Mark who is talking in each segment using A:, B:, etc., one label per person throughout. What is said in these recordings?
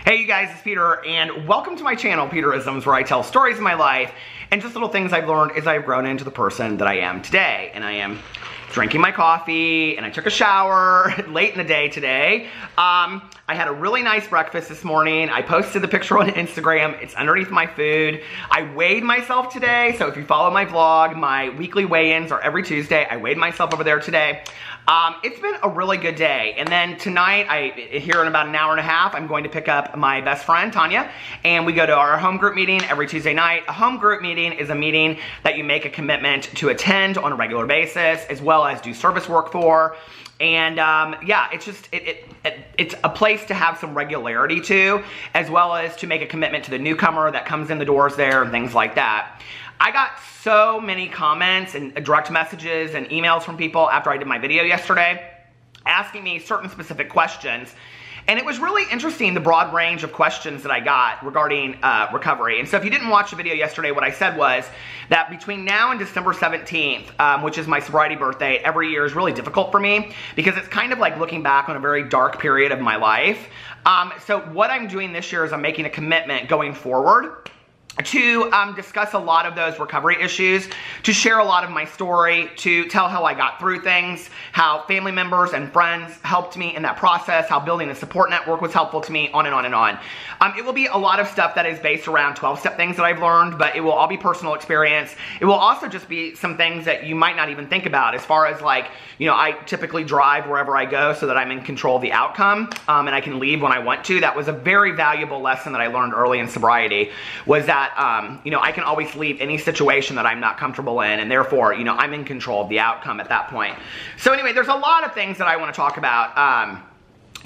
A: Hey you guys, it's Peter, and welcome to my channel, Peterisms, where I tell stories of my life and just little things I've learned as I've grown into the person that I am today. And I am drinking my coffee, and I took a shower late in the day today. I had a really nice breakfast this morning. I posted the picture on Instagram. It's underneath my food. I weighed myself today, so if you follow my vlog, my weekly weigh-ins are every Tuesday. I weighed myself over there today. It's been a really good day. And then tonight, here in about an hour and a half, I'm going to pick up my best friend, Tanya, and we go to our home group meeting every Tuesday night. A home group meeting is a meeting that you make a commitment to attend on a regular basis, as well as do service work for. And yeah, it's just, it's a place to have some regularity to, as well as to make a commitment to the newcomer that comes in the doors there and things like that. I got so many comments and direct messages and emails from people after I did my video yesterday asking me certain specific questions. And it was really interesting, the broad range of questions that I got regarding recovery. And so if you didn't watch the video yesterday, what I said was that between now and December 17th, which is my sobriety birthday, every year is really difficult for me because it's kind of like looking back on a very dark period of my life. So what I'm doing this year is I'm making a commitment going forward to discuss a lot of those recovery issues, to share a lot of my story, to tell how I got through things, how family members and friends helped me in that process, how building a support network was helpful to me, on and on and on. It will be a lot of stuff that is based around 12-step things that I've learned, but it will all be personal experience. It will also just be some things that you might not even think about, as far as like, you know, I typically drive wherever I go so that I'm in control of the outcome, and I can leave when I want to. That was a very valuable lesson that I learned early in sobriety, was that you know, I can always leave any situation that I'm not comfortable in, and therefore, you know, I'm in control of the outcome at that point. So anyway, there's a lot of things that I want to talk about,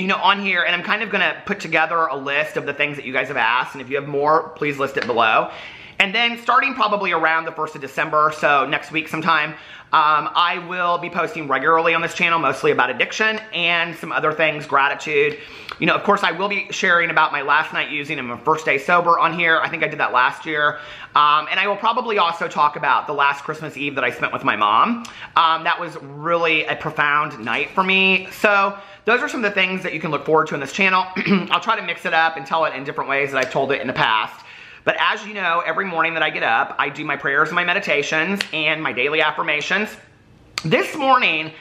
A: you know, on here, and I'm kind of going to put together a list of the things that you guys have asked, and if you have more, please list it below. And then starting probably around the 1st of December, so next week sometime, I will be posting regularly on this channel, mostly about addiction and some other things, gratitude. You know, of course, I will be sharing about my last night using and my first day sober on here. I think I did that last year. And I will probably also talk about the last Christmas Eve that I spent with my mom. That was really a profound night for me. So those are some of the things that you can look forward to in this channel. I'll try to mix it up and tell it in different ways that I've told it in the past. But as you know, every morning that I get up, I do my prayers and my meditations and my daily affirmations. This morning,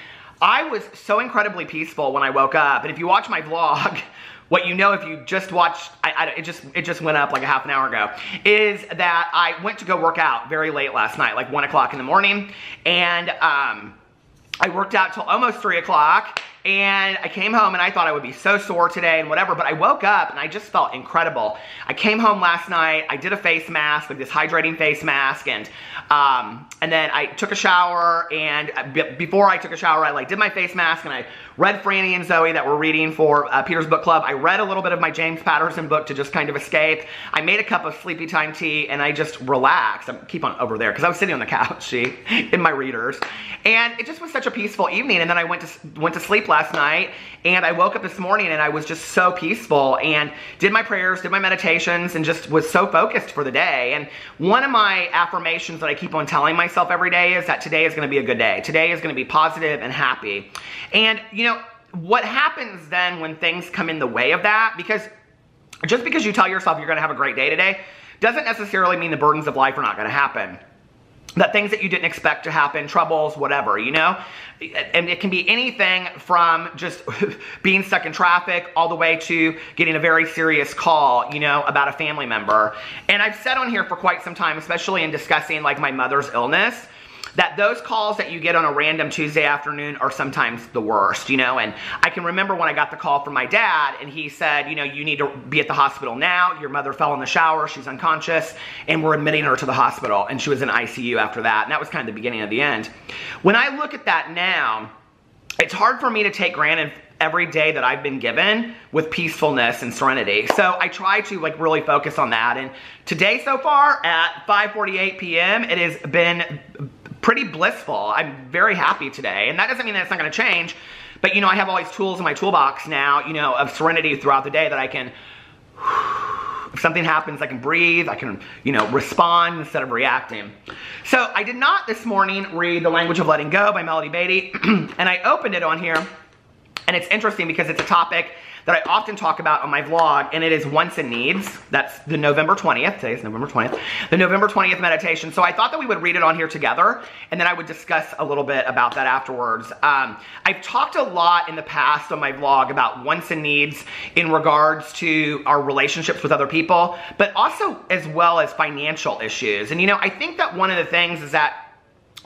A: I was so incredibly peaceful when I woke up. And if you watch my vlog, what you know if you just watched, it just went up like a half an hour ago, is that I went to go work out very late last night, like 1 o'clock in the morning. And I worked out till almost 3 o'clock. And I came home and I thought I would be so sore today and whatever, but I woke up and I just felt incredible. I came home last night, I did a face mask, like this hydrating face mask, and then I took a shower, and before I took a shower, I like did my face mask, and I read Franny and Zoe that were reading for Peter's Book Club. I read a little bit of my James Patterson book to just kind of escape. I made a cup of sleepy time tea, and I just relaxed. I keep on over there because I was sitting on the couch, see, in my readers, and it just was such a peaceful evening. And then I went to sleep last night, and I woke up this morning and I was just so peaceful and did my prayers, did my meditations, and just was so focused for the day. And one of my affirmations that I keep on telling myself every day is that today is going to be a good day. Today is going to be positive and happy. And you know, what happens then when things come in the way of that, because just because you tell yourself you're going to have a great day today doesn't necessarily mean the burdens of life are not going to happen. That things that you didn't expect to happen, troubles, whatever, you know? And it can be anything from just being stuck in traffic all the way to getting a very serious call, you know, about a family member. And I've said on here for quite some time, especially in discussing like my mother's illness, that those calls that you get on a random Tuesday afternoon are sometimes the worst, you know? And I can remember when I got the call from my dad, and he said, you know, you need to be at the hospital now. Your mother fell in the shower, she's unconscious, and we're admitting her to the hospital. And she was in ICU after that. And that was kind of the beginning of the end. When I look at that now, it's hard for me to take granted every day that I've been given with peacefulness and serenity. So I try to like really focus on that. And today so far at 5:48 p.m., it has been pretty blissful. I'm very happy today. And that doesn't mean that it's not going to change, but you know, I have all these tools in my toolbox now, you know, of serenity throughout the day that I can, if something happens, I can breathe, I can, you know, respond instead of reacting. So I did not this morning read The Language of Letting Go by Melody Beattie, and I opened it on here, And it's interesting because it's a topic that I often talk about on my vlog, and it is wants and needs. That's the November 20th. Today is November 20th. The November 20th meditation. So I thought that we would read it on here together, and then I would discuss a little bit about that afterwards. I've talked a lot in the past on my vlog about wants and needs in regards to our relationships with other people, but also as well as financial issues. And you know, I think that one of the things is that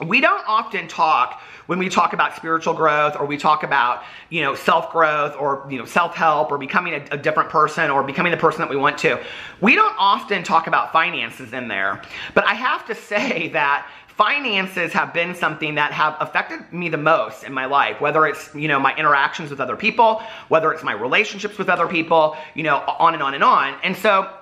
A: we don't often talk when we talk about spiritual growth, or we talk about, you know, self-growth, or, you know, self-help, or becoming a different person, or becoming the person that we want to. We don't often talk about finances in there. But I have to say that finances have been something that have affected me the most in my life, whether it's, you know, my interactions with other people, whether it's my relationships with other people, you know, on and on and on. And so,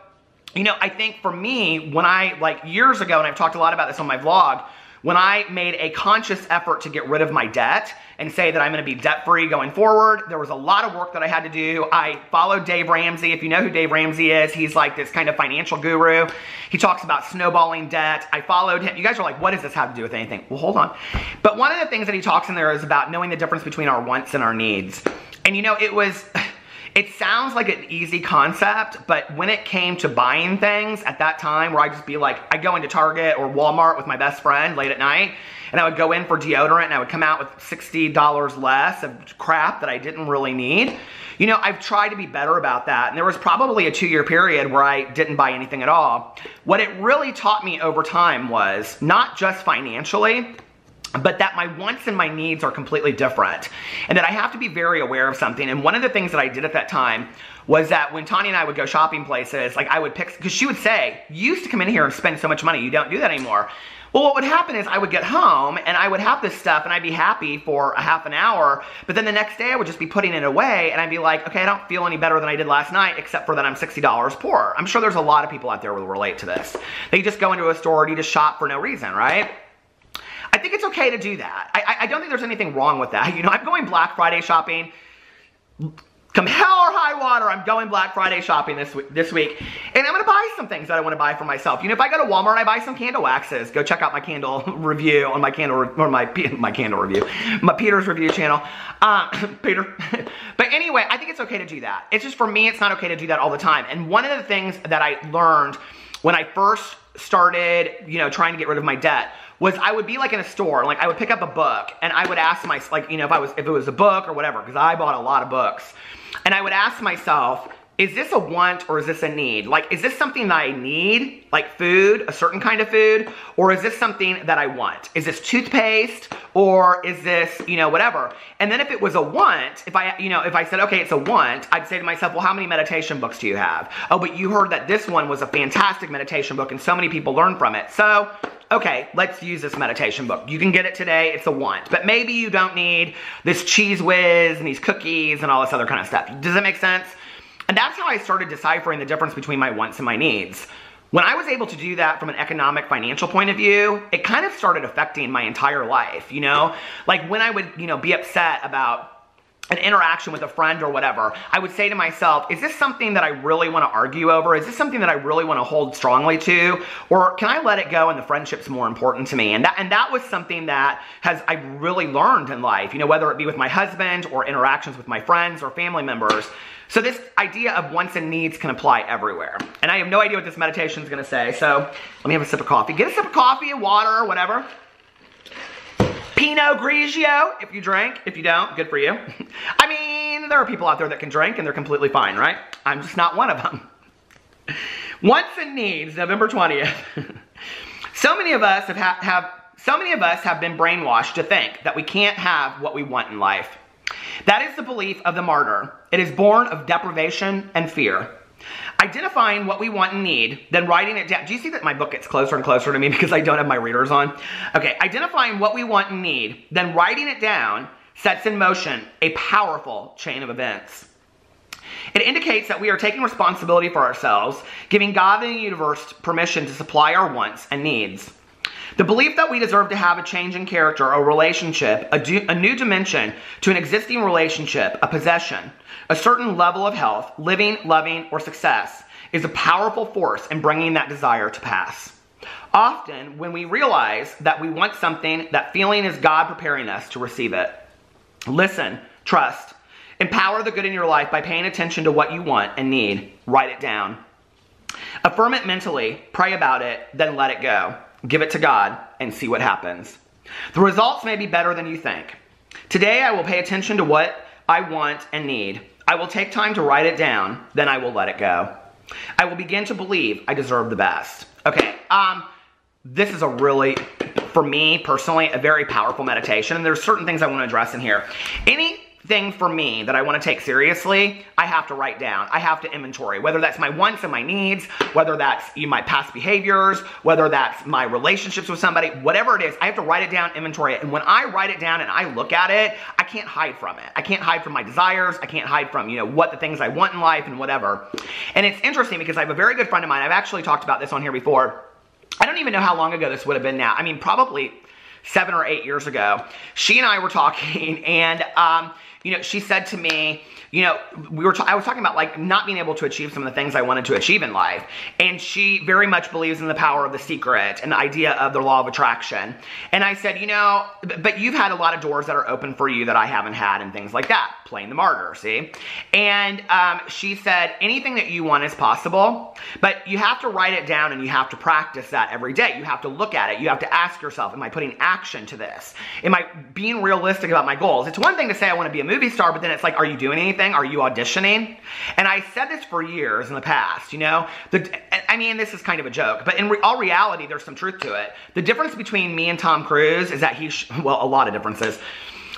A: you know, I think for me, when I, like years ago, and I've talked a lot about this on my vlog, when I made a conscious effort to get rid of my debt and say that I'm going to be debt-free going forward, there was a lot of work that I had to do. I followed Dave Ramsey. If you know who Dave Ramsey is, he's like this kind of financial guru. He talks about snowballing debt. I followed him. You guys are like, what does this have to do with anything? Well, hold on. But one of the things that he talks in there is about knowing the difference between our wants and our needs. And you know, it sounds like an easy concept, but when it came to buying things at that time, where I'd just be like, I'd go into Target or Walmart with my best friend late at night, and I would go in for deodorant, and I would come out with $60 less of crap that I didn't really need. You know, I've tried to be better about that, and there was probably a 2-year period where I didn't buy anything at all. What it really taught me over time was not just financially, but that my wants and my needs are completely different, and that I have to be very aware of something. And one of the things that I did at that time was that when Tanya and I would go shopping places, like I would pick, because she would say, you used to come in here and spend so much money, you don't do that anymore. Well, what would happen is I would get home and I would have this stuff and I'd be happy for a half an hour, but then the next day I would just be putting it away and I'd be like, okay, I don't feel any better than I did last night, except for that I'm $60 poorer. I'm sure there's a lot of people out there who will relate to this. They just go into a store and you just shop for no reason, right? I think it's okay to do that. I don't think there's anything wrong with that. You know, I'm going Black Friday shopping. Come hell or high water, I'm going Black Friday shopping this week. And I'm going to buy some things that I want to buy for myself. You know, if I go to Walmart, I buy some candle waxes. Go check out my candle review on my candle review, my Peter's review channel. Peter. But anyway, I think it's okay to do that. It's just, for me, it's not okay to do that all the time. And one of the things that I learned when I first started, you know, trying to get rid of my debt was I would be like in a store, like I would pick up a book and I would ask myself, like, you know, if it was a book or whatever, because I bought a lot of books, and I would ask myself, is this a want or is this a need? Like, is this something that I need, like food, a certain kind of food, or is this something that I want? Is this toothpaste, or is this, you know, whatever? And then if it was a want, if I said, okay, it's a want, I'd say to myself, well, how many meditation books do you have? Oh, but you heard that this one was a fantastic meditation book and so many people learned from it. So, okay, let's use this meditation book. You can get it today, it's a want. But maybe you don't need this Cheese Whiz and these cookies and all this other kind of stuff. Does that make sense? And that's how I started deciphering the difference between my wants and my needs. When I was able to do that from an economic, financial point of view, it kind of started affecting my entire life, you know? Like when I would, you know, be upset about an interaction with a friend or whatever, I would say to myself, is this something that I really want to argue over? Is this something that I really want to hold strongly to? Or can I let it go and the friendship's more important to me? And that was something that I really learned in life, you know, whether it be with my husband or interactions with my friends or family members. So this idea of wants and needs can apply everywhere. And I have no idea what this meditation is going to say, so let me have a sip of coffee. Get a sip of coffee, water, whatever. Pinot Grigio, if you drink. If you don't, good for you. I mean, there are people out there that can drink and they're completely fine, right? I'm just not one of them. Wants and needs, November 20th. So many of us have been brainwashed to think that we can't have what we want in life. That is the belief of the martyr. It is born of deprivation and fear. Identifying what we want and need, then writing it down. Do you see that my book gets closer and closer to me because I don't have my readers on? Okay, identifying what we want and need, then writing it down sets in motion a powerful chain of events. It indicates that we are taking responsibility for ourselves, giving God and the universe permission to supply our wants and needs. The belief that we deserve to have a change in character, a relationship, a new dimension to an existing relationship, a possession, a certain level of health, living, loving, or success is a powerful force in bringing that desire to pass. Often, when we realize that we want something, that feeling is God preparing us to receive it. Listen, trust. Empower the good in your life by paying attention to what you want and need. Write it down. Affirm it mentally, pray about it, then let it go. Give it to God and see what happens. The results may be better than you think. Today I will pay attention to what I want and need. I will take time to write it down, then I will let it go. I will begin to believe I deserve the best. Okay, this is a really, for me personally, a very powerful meditation. And there's certain things I want to address in here. Anything for me that I want to take seriously, I have to write down. I have to inventory, whether that's my wants and my needs, whether that's my past behaviors, whether that's my relationships with somebody, whatever it is, I have to write it down, inventory it. And when I write it down and I look at it, I can't hide from it. I can't hide from my desires. I can't hide from, what the things I want in life and whatever. And it's interesting because I have a very good friend of mine. I've actually talked about this on here before. I don't even know how long ago this would have been now. I mean, probably 7 or 8 years ago. She and I were talking, and she said to me, I was talking about like not being able to achieve some of the things I wanted to achieve in life. And she very much believes in the power of the secret and the idea of the law of attraction. And I said, but you've had a lot of doors that are open for you that I haven't had and things like that. Playing the martyr, see? And she said, anything that you want is possible, but you have to write it down and you have to practice that every day. You have to look at it. You have to ask yourself, am I putting action to this? Am I being realistic about my goals? It's one thing to say I want to be a movie star, but then it's like, are you doing anything? Are you auditioning? And I said this for years in the past, this is kind of a joke, but in all reality, there's some truth to it. The difference between me and Tom Cruise is that a lot of differences.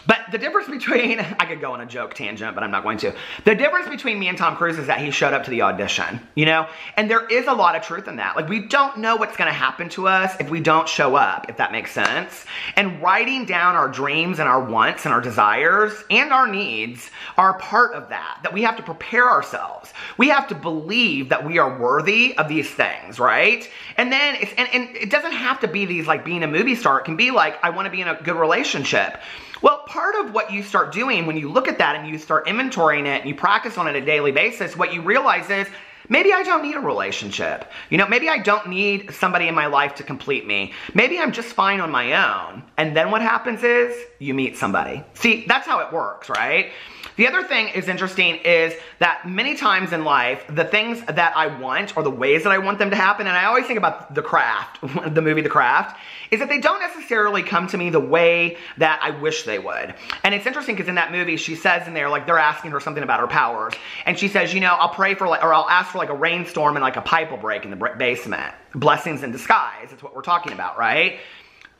A: But the difference between, I could go on a joke tangent, but I'm not going to. The difference between me and Tom Cruise is that he showed up to the audition, And there is a lot of truth in that. Like, we don't know what's going to happen to us if we don't show up, if that makes sense. And writing down our dreams and our wants and our desires and our needs are part of that we have to prepare ourselves. We have to believe that we are worthy of these things, right? And then, and it doesn't have to be these, like, being a movie star. It can be like, I want to be in a good relationship. Well, part of what you start doing when you look at that and you start inventorying it and you practice on it a daily basis, what you realize is, maybe I don't need a relationship. Maybe I don't need somebody in my life to complete me. Maybe I'm just fine on my own. And then what happens is you meet somebody. See, that's how it works, right? The other thing is interesting is that many times in life, the things that I want or the ways that I want them to happen, and I always think about The Craft, the movie The Craft, is that they don't necessarily come to me the way that I wish they would. And it's interesting because in that movie, she says in there, like, they're asking her something about her powers. And she says, I'll pray for I'll ask for like a rainstorm and like a pipe will break in the basement. Blessings in disguise. That's what we're talking about, right?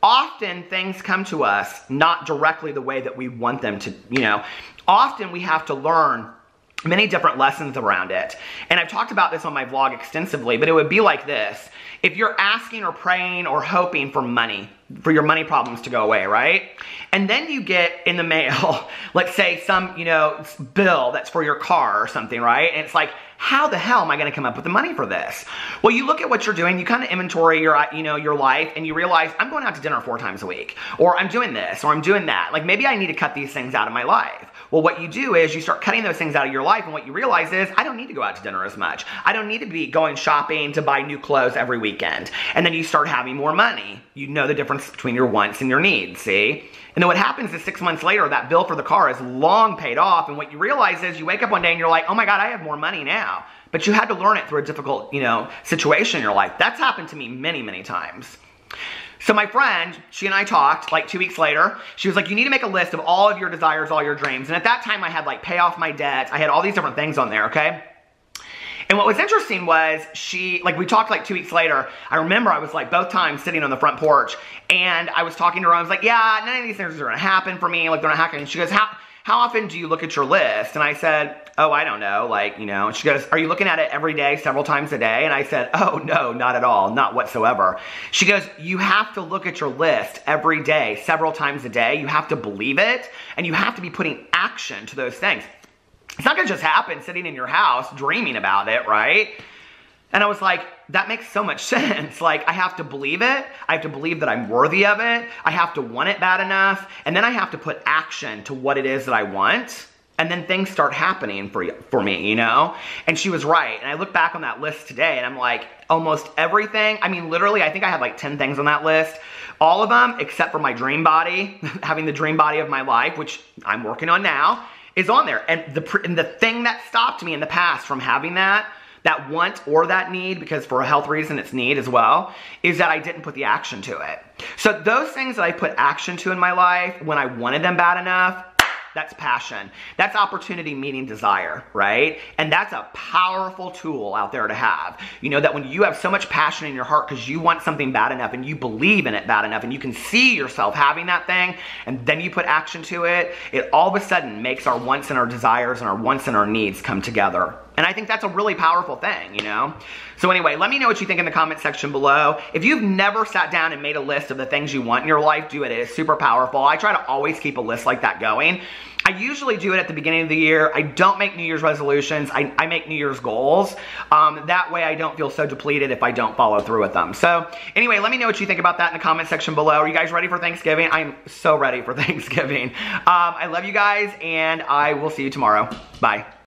A: Often things come to us not directly the way that we want them to, Often we have to learn many different lessons around it. And I've talked about this on my vlog extensively, but it would be like this. If you're asking or praying or hoping for money, for your money problems to go away, right? And then you get in the mail, let's say some, bill that's for your car or something, right? And it's like, how the hell am I going to come up with the money for this? Well, you look at what you're doing, you kind of inventory your, your life, and you realize, I'm going out to dinner 4 times a week, or I'm doing this, or I'm doing that. Like, maybe I need to cut these things out of my life. Well, what you do is you start cutting those things out of your life, and what you realize is, I don't need to go out to dinner as much. I don't need to be going shopping to buy new clothes every weekend. And then you start having more money. You know the difference between your wants and your needs, see? And then what happens is 6 months later, that bill for the car is long paid off, and what you realize is you wake up one day and you're like, oh my God, I have more money now. But you had to learn it through a difficult, situation in your life. That's happened to me many, many times. So my friend, she and I talked like 2 weeks later. She was like, you need to make a list of all of your desires, all your dreams. And at that time I had like pay off my debts. I had all these different things on there, okay? And what was interesting was we talked like 2 weeks later. I remember I was like both times sitting on the front porch and I was talking to her. I was like, yeah, none of these things are going to happen for me. Like, they're not happening. And she goes, how often do you look at your list? And I said, oh, I don't know. And she goes, are you looking at it every day, several times a day? And I said, oh, no, not at all. Not whatsoever. She goes, you have to look at your list every day, several times a day. You have to believe it, and you have to be putting action to those things. It's not going to just happen sitting in your house dreaming about it, right? And I was like, that makes so much sense. Like, I have to believe it. I have to believe that I'm worthy of it. I have to want it bad enough. And then I have to put action to what it is that I want. And then things start happening for me, And she was right. And I look back on that list today and I'm like, almost everything. I mean, literally, I think I had like 10 things on that list. All of them, except for my dream body, having the dream body of my life, which I'm working on now. is on there. And the thing that stopped me in the past from having that want or that need, because for a health reason it's need as well, is that I didn't put the action to it. So those things that I put action to in my life when I wanted them bad enough, that's passion. That's opportunity meeting desire, right? And that's a powerful tool out there to have. You know, that when you have so much passion in your heart because you want something bad enough and you believe in it bad enough and you can see yourself having that thing, and then you put action to it, it all of a sudden makes our wants and our desires and our wants and our needs come together. And I think that's a really powerful thing, you know? So anyway, let me know what you think in the comment section below. If you've never sat down and made a list of the things you want in your life, do it. It is super powerful. I try to always keep a list like that going. I usually do it at the beginning of the year. I don't make New Year's resolutions. I make New Year's goals. That way I don't feel so depleted if I don't follow through with them. So anyway, let me know what you think about that in the comment section below. Are you guys ready for Thanksgiving? I'm so ready for Thanksgiving. I love you guys, and I will see you tomorrow. Bye.